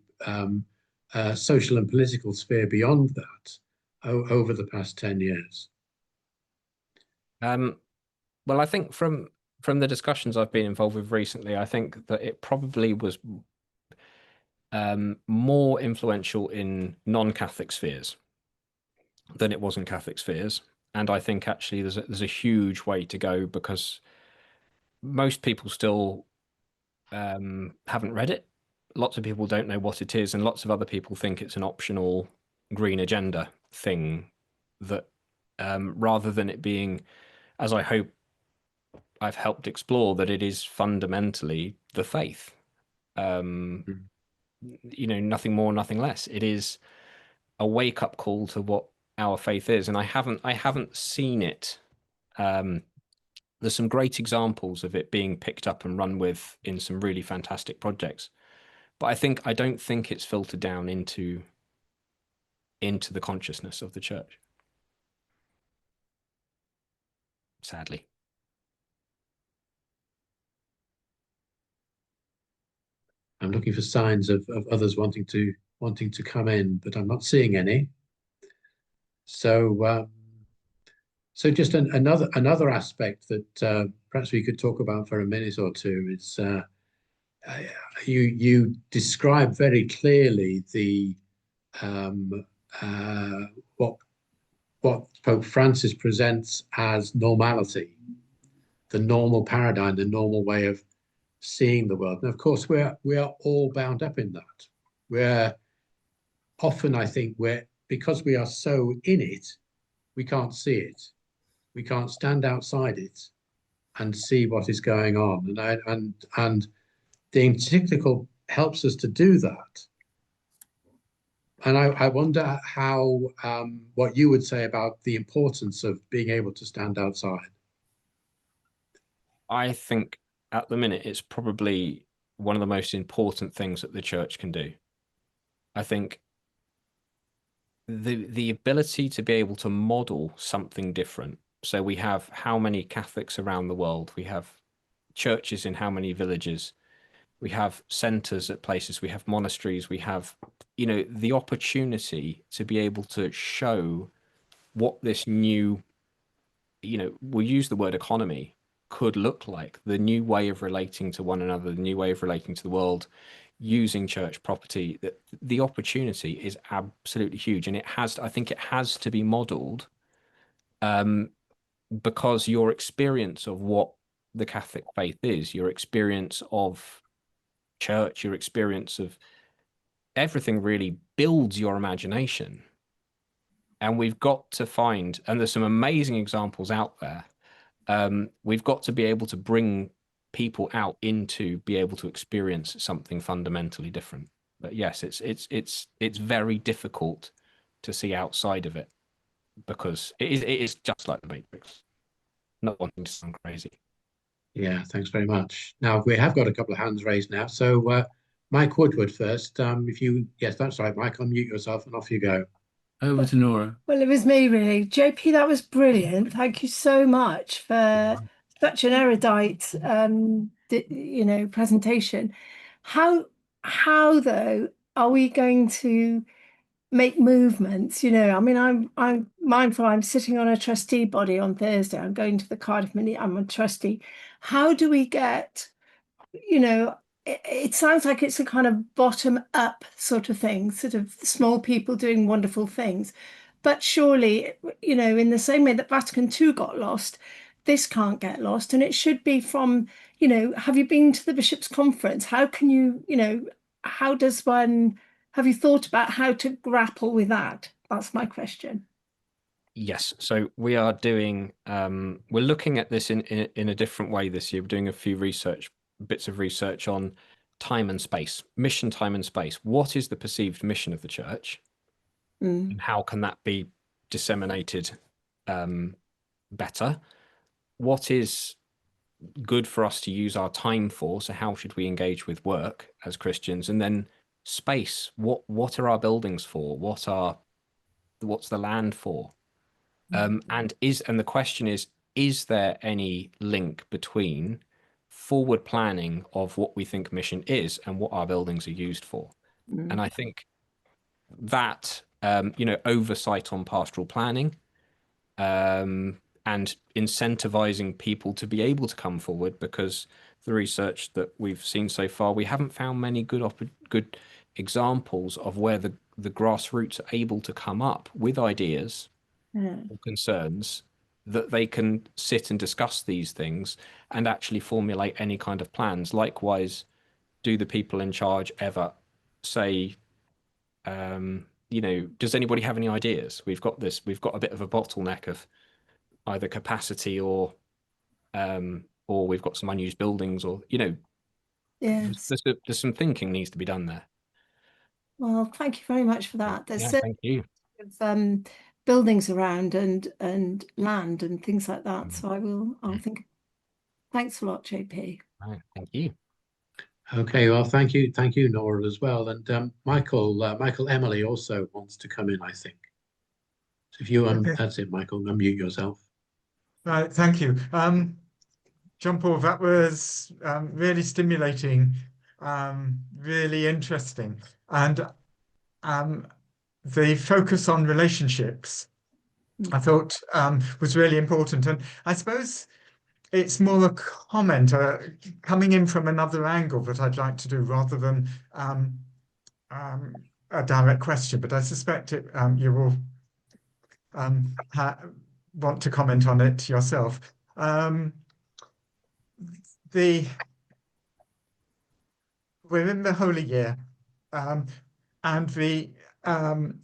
social and political sphere beyond that over the past 10 years? Well, I think from the discussions I've been involved with recently, I think that it probably was more influential in non-Catholic spheres than it was in Catholic spheres. And I think actually there's a huge way to go, because most people still haven't read it. Lots of people don't know what it is, and lots of other people think it's an optional green agenda thing, that rather than it being, as I hope I've helped explore, that it is fundamentally the faith. Nothing more, nothing less. It is a wake-up call to what our faith is, and I haven't seen it. There's some great examples of it being picked up and run with in some really fantastic projects, but I don't think it's filtered down into the consciousness of the church, sadly. I'm looking for signs of others wanting to come in, but I'm not seeing any. So just another aspect that perhaps we could talk about for a minute or two is you describe very clearly the what Pope Francis presents as normality, the normal paradigm, the normal way of seeing the world. And of course, we are all bound up in that. We're often, I think, because we are so in it, we can't see it. We can't stand outside it and see what is going on. And the encyclical helps us to do that. And I wonder how what you would say about the importance of being able to stand outside. I think at the minute it's probably one of the most important things that the church can do. I think the ability to be able to model something different. So we have how many Catholics around the world? We have churches in how many villages? We have centers at places, we have monasteries, we have, the opportunity to be able to show what this new, we'll use the word economy, could look like, the new way of relating to one another, the new way of relating to the world, using church property. That the opportunity is absolutely huge, and I think it has to be modeled because your experience of what the Catholic faith is, your experience of church, your experience of everything really builds your imagination. And we've got to find, and there's some amazing examples out there. We've got to be able to bring people out into be able to experience something fundamentally different. But yes, it's very difficult to see outside of it, because it is just like the Matrix. Not wanting to sound crazy. Yeah, thanks very much. Now, we have got a couple of hands raised now. So Mike Woodward first. Yes, that's right, Mike, unmute yourself and off you go. Over to Nora. Well, it was me, really. JP, that was brilliant. Thank you so much for such an erudite, presentation. How though are we going to make movements? I mean, I'm mindful. I'm sitting on a trustee body on Thursday. I'm going to the Cardiff Mini. I'm a trustee. How do we get, it sounds like it's a kind of bottom up sort of thing, sort of small people doing wonderful things. But surely, in the same way that Vatican II got lost, this can't get lost. And it should be from, have you been to the Bishops' Conference? How can you, how does one, have you thought about how to grapple with that? That's my question. Yes, so we are doing, we're looking at this in a different way this year. We're doing a few bits of research on time and space, mission, time and space. What is the perceived mission of the church? And how can that be disseminated better? What is good for us to use our time for? So how should we engage with work as Christians? And then space. What are our buildings for? What's the land for? And the question is there any link between forward planning of what we think mission is and what our buildings are used for? And I think that oversight on pastoral planning and incentivizing people to be able to come forward, because the research that we've seen so far, we haven't found many good examples of where the grassroots are able to come up with ideas or concerns that they can sit and discuss these things and actually formulate any kind of plans. Likewise, do the people in charge ever say, does anybody have any ideas? We've got a bit of a bottleneck of either capacity or we've got some unused buildings, or Yes. there's some thinking needs to be done there. Well, thank you very much for that. There's thank you. Buildings around and land and things like that. So I'll think. Thanks a lot, JP. Right, thank you. Okay, well, thank you, Nora, as well. And Michael Emily also wants to come in, I think. So if you that's it, Michael, unmute yourself. Right, thank you. John Paul, that was really stimulating, really interesting. And the focus on relationships, I thought was really important. And I suppose it's more a comment coming in from another angle that I'd like to do rather than a direct question. But I suspect you will want to comment on it yourself. We're in the Holy Year, and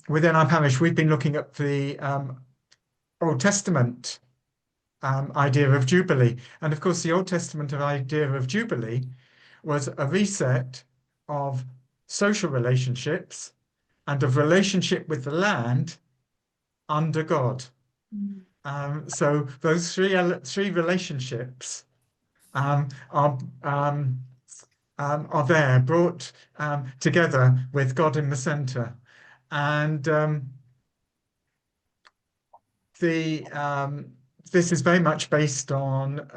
within our parish, we've been looking at the Old Testament idea of Jubilee. And of course, the Old Testament idea of Jubilee was a reset of social relationships and of relationship with the land under God. So those three relationships are there, brought together with God in the center. And this is very much based on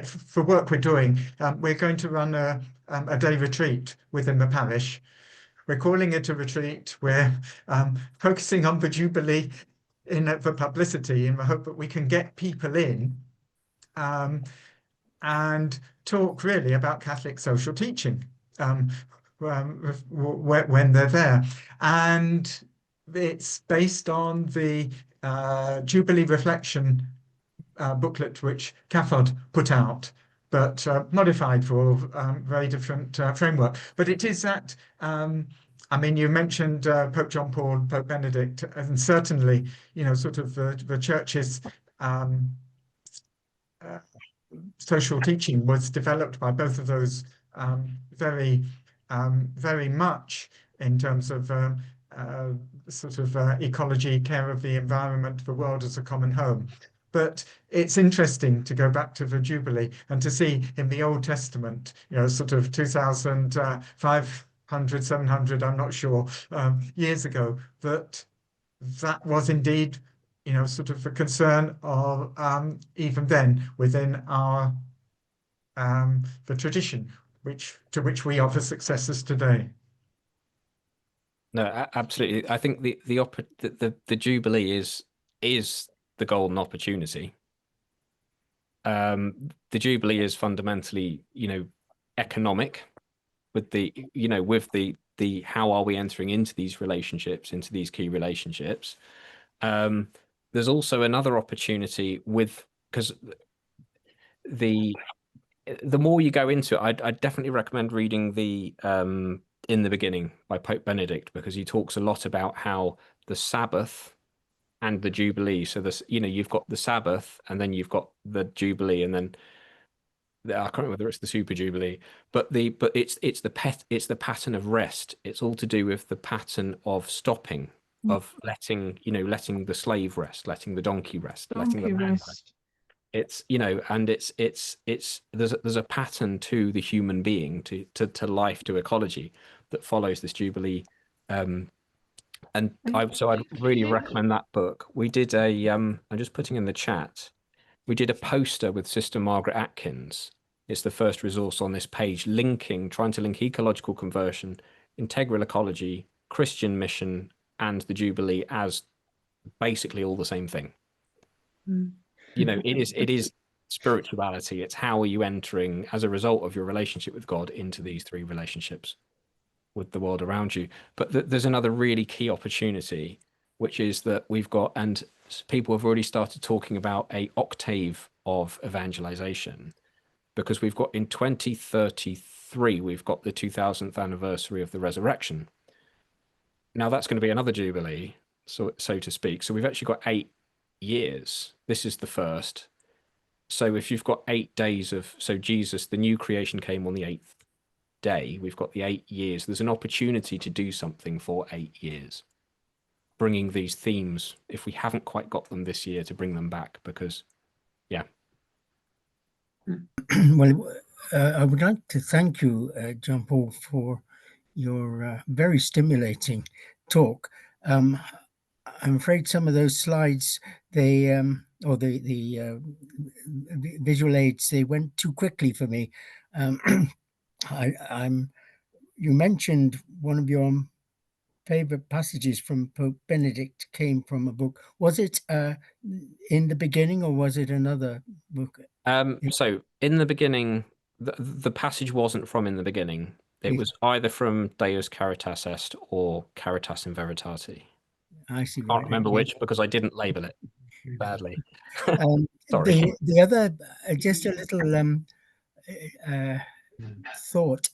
for work we're doing. We're going to run a day retreat within the parish. We're calling it a retreat. We're focusing on the Jubilee in the publicity in the hope that we can get people in and talk really about Catholic social teaching when they're there. And it's based on the Jubilee reflection booklet which Cathod put out, but modified for very different framework. But it is that, I mean, you mentioned Pope John Paul, Pope Benedict, and certainly, sort of the church's social teaching was developed by both of those very much in terms of sort of ecology, care of the environment, the world as a common home. But it's interesting to go back to the Jubilee and to see in the Old Testament, sort of 2,500, 700, I'm not sure, years ago, that was indeed, sort of a concern of even then within our the tradition, to which we offer successors today. No, absolutely. I think the Jubilee is the golden opportunity. The Jubilee is fundamentally, economic, with the how are we entering into these relationships, into these key relationships. There's also another opportunity because the more you go into it, I'd definitely recommend reading the In the Beginning by Pope Benedict, because he talks a lot about how the Sabbath and the Jubilee. So this, you've got the Sabbath, and then you've got the Jubilee, and then I can't remember whether it's the Super Jubilee, but it's the pattern of rest. It's all to do with the pattern of stopping, of letting the slave rest, letting the donkey rest, letting the man rest. It's and there's a pattern to the human being, to life, to ecology, that follows this Jubilee. I'd really recommend that book. We did I'm just putting in the chat, we did a poster with Sister Margaret Atkins. It's the first resource on this page, trying to link ecological conversion, integral ecology, Christian mission, and the Jubilee as basically all the same thing. It is spirituality. It's how are you entering, as a result of your relationship with God, into these three relationships with the world around you. But there's another really key opportunity, which is that we've got, and people have already started talking about, a octave of evangelization, because we've got in 2033, we've got the 2000th anniversary of the resurrection. Now that's going to be another Jubilee, so to speak. So we've actually got 8 years. This is the first. So if you've got 8 days so Jesus, the new creation, came on the 8th day. We've got the 8 years. There's an opportunity to do something for 8 years, bringing these themes, if we haven't quite got them this year, to bring them back, because Well, I would like to thank you, John Paul, for your very stimulating talk. I'm afraid some of those slides, or the visual aids, they went too quickly for me. You mentioned one of your favorite passages from Pope Benedict came from a book. Was it In the Beginning, or was it another book? So In the Beginning, the passage wasn't from In the Beginning. It was either from Deus Caritas Est or Caritas in Veritate. I see. I can't remember which, because I didn't label it badly. Sorry. The other, just a little thought.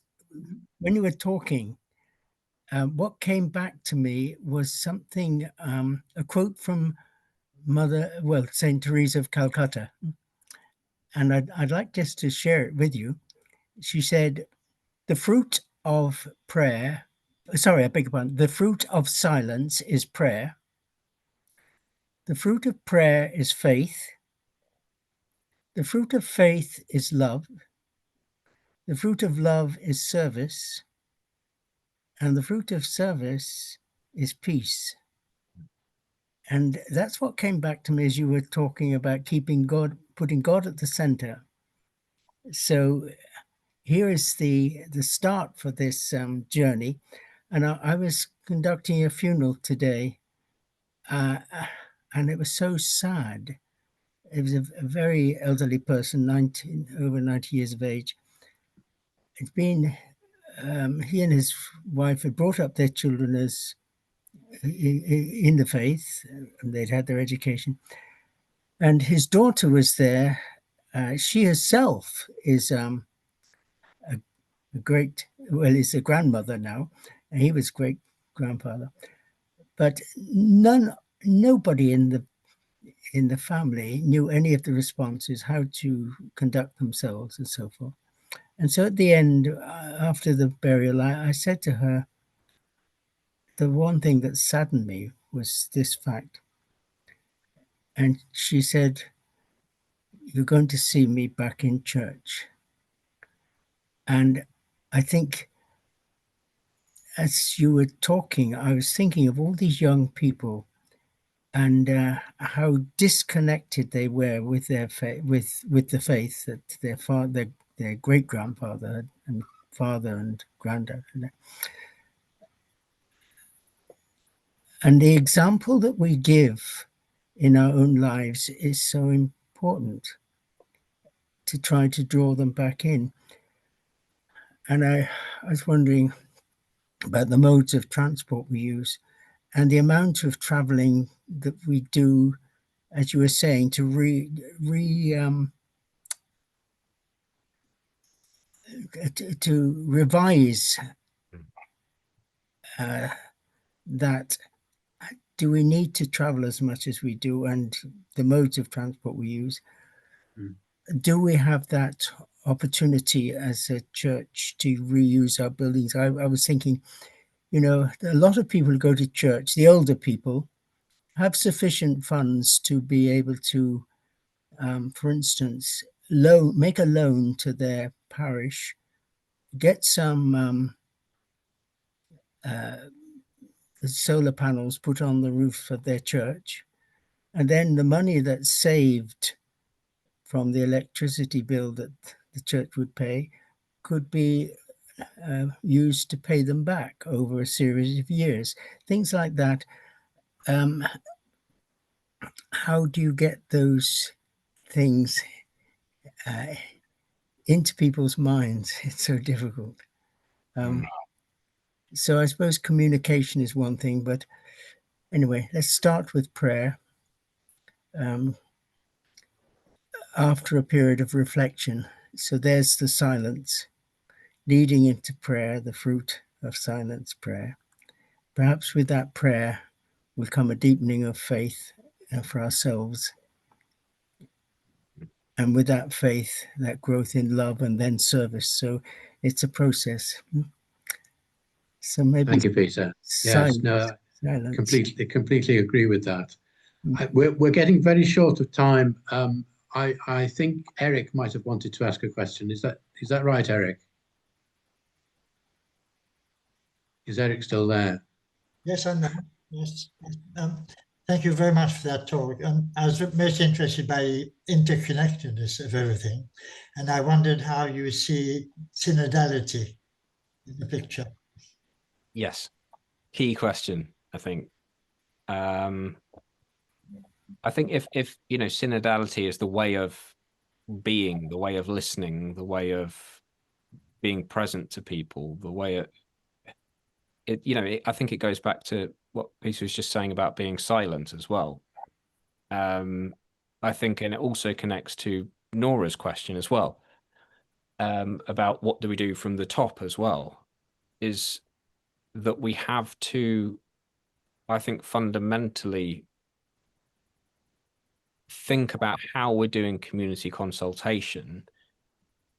When you were talking, what came back to me was something, a quote from Saint Teresa of Calcutta. And I'd like just to share it with you. She said, the fruit of silence is prayer. The fruit of prayer is faith. The fruit of faith is love. The fruit of love is service. And the fruit of service is peace. And that's what came back to me as you were talking about putting God at the center. So here is the start for this journey. And I was conducting a funeral today, and it was so sad. It was a very elderly person, over 90 years of age. It's been, he and his wife had brought up their children as in the faith, and they'd had their education. And his daughter was there. She herself is a great, well, is a grandmother now, and he was great grandfather. But nobody in the family knew any of the responses, how to conduct themselves and so forth. And so at the end, after the burial, I said to her, the one thing that saddened me was this fact. And she said, "You're going to see me back in church." And I think as you were talking, I was thinking of all these young people and how disconnected they were with their with the faith that their father, their great grandfather and father and granddad. And the example that we give in our own lives is so important to try to draw them back in. And I was wondering about the modes of transport we use and the amount of traveling that we do, as you were saying, to to revise that. Do we need to travel as much as we do, and the modes of transport we use? Do we have that opportunity as a church to reuse our buildings? I was thinking, a lot of people who go to church, the older people, have sufficient funds to be able to, for instance, make a loan to their parish, get some solar panels put on the roof of their church, and then the money that's saved from the electricity bill that the church would pay could be used to pay them back over a series of years. Things like that. How do you get those things into people's minds? It's so difficult. So I suppose communication is one thing, but anyway, let's start with prayer. After a period of reflection. So there's the silence leading into prayer, the fruit of silence, prayer. Perhaps with that prayer will come a deepening of faith for ourselves. And with that faith, that growth in love and then service. So it's a process. So maybe. Thank you, Peter. Silence, yes, no, silence. completely agree with that. We're getting very short of time. I think Eric might have wanted to ask a question. Is that right, Eric? Is Eric still there? Yes, I'm there. Yes. Thank you very much for that talk. I was most interested by the interconnectedness of everything, and I wondered how you see synodality in the picture. Yes, key question, I think. I think if synodality is the way of being, the way of listening, the way of being present to people, the way I think it goes back to what Peter was just saying about being silent as well. I think, and it also connects to Nora's question as well, about what do we do from the top as well, is that we have to, I think, fundamentally think about how we're doing community consultation,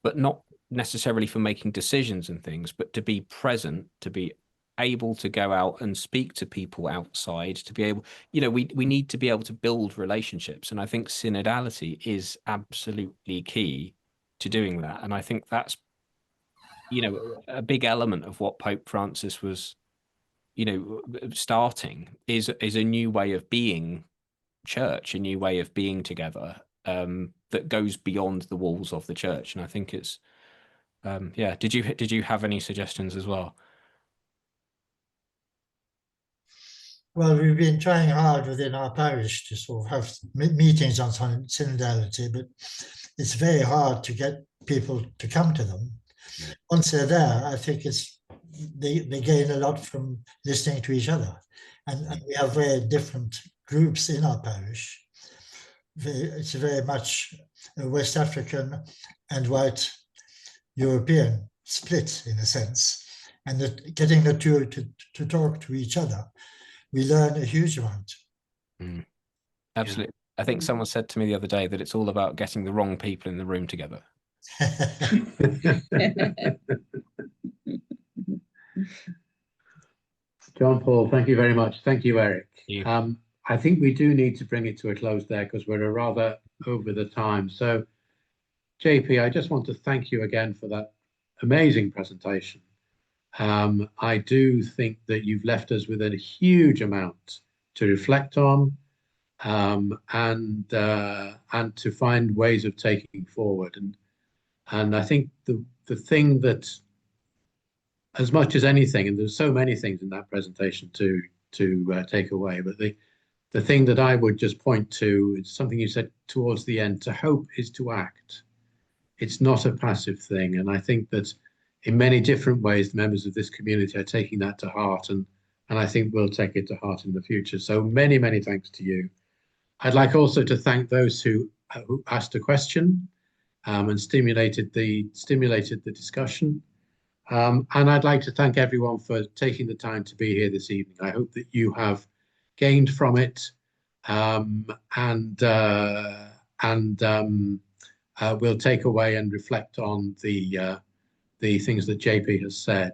but not necessarily for making decisions and things, but to be present, to be able to go out and speak to people outside, to be able, we need to be able to build relationships. And I think synodality is absolutely key to doing that. And I think that's, a big element of what Pope Francis was, starting is a new way of being church, a new way of being together, that goes beyond the walls of the church. And I think it's did you have any suggestions as well? Well, we've been trying hard within our parish to sort of have meetings on synodality, but it's very hard to get people to come to them. Once they're there, I think they gain a lot from listening to each other. And we have very different groups in our parish. it's very much a West African and white European split in a sense, and that getting the two to talk to each other, we learn a huge amount. Absolutely. I think someone said to me the other day that it's all about getting the wrong people in the room together. John Paul, thank you very much. Thank you, Eric. Thank you. I think we do need to bring it to a close there because we're rather over the time. So, JP, I just want to thank you again for that amazing presentation. I do think that you've left us with a huge amount to reflect on, and to find ways of taking forward. And I think the thing that, as much as anything, and there's so many things in that presentation to take away, but the thing that I would just point to is something you said towards the end: to hope is to act. It's not a passive thing. And I think that in many different ways, the members of this community are taking that to heart, and I think we'll take it to heart in the future. So many, many thanks to you. I'd like also to thank those who asked a question and stimulated the discussion. And I'd like to thank everyone for taking the time to be here this evening. I hope that you have gained from it, and we'll take away and reflect on the things that JP has said.